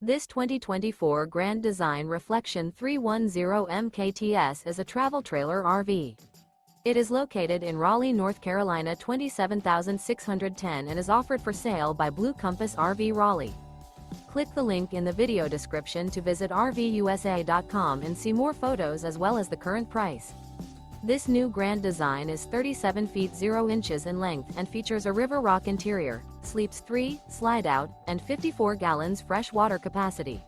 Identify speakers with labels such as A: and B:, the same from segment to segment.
A: This 2024 Grand Design Reflection 310 MKTS is a travel trailer RV. It is located in Raleigh, North Carolina 27610 and is offered for sale by Blue Compass RV Raleigh. Click the link in the video description to visit RVUSA.com and see more photos as well as the current price. This new Grand Design is 37 feet 0 inches in length and features a river rock interior, sleeps 3, slide-out, and 54 gallons fresh water capacity.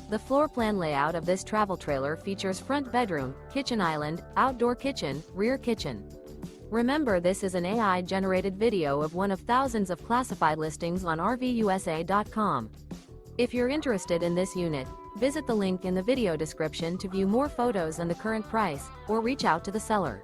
A: The floor plan layout of this travel trailer features front bedroom, kitchen island, outdoor kitchen, rear kitchen. Remember, this is an AI-generated video of one of thousands of classified listings on RVUSA.com. If you're interested in this unit, visit the link in the video description to view more photos and the current price, or reach out to the seller.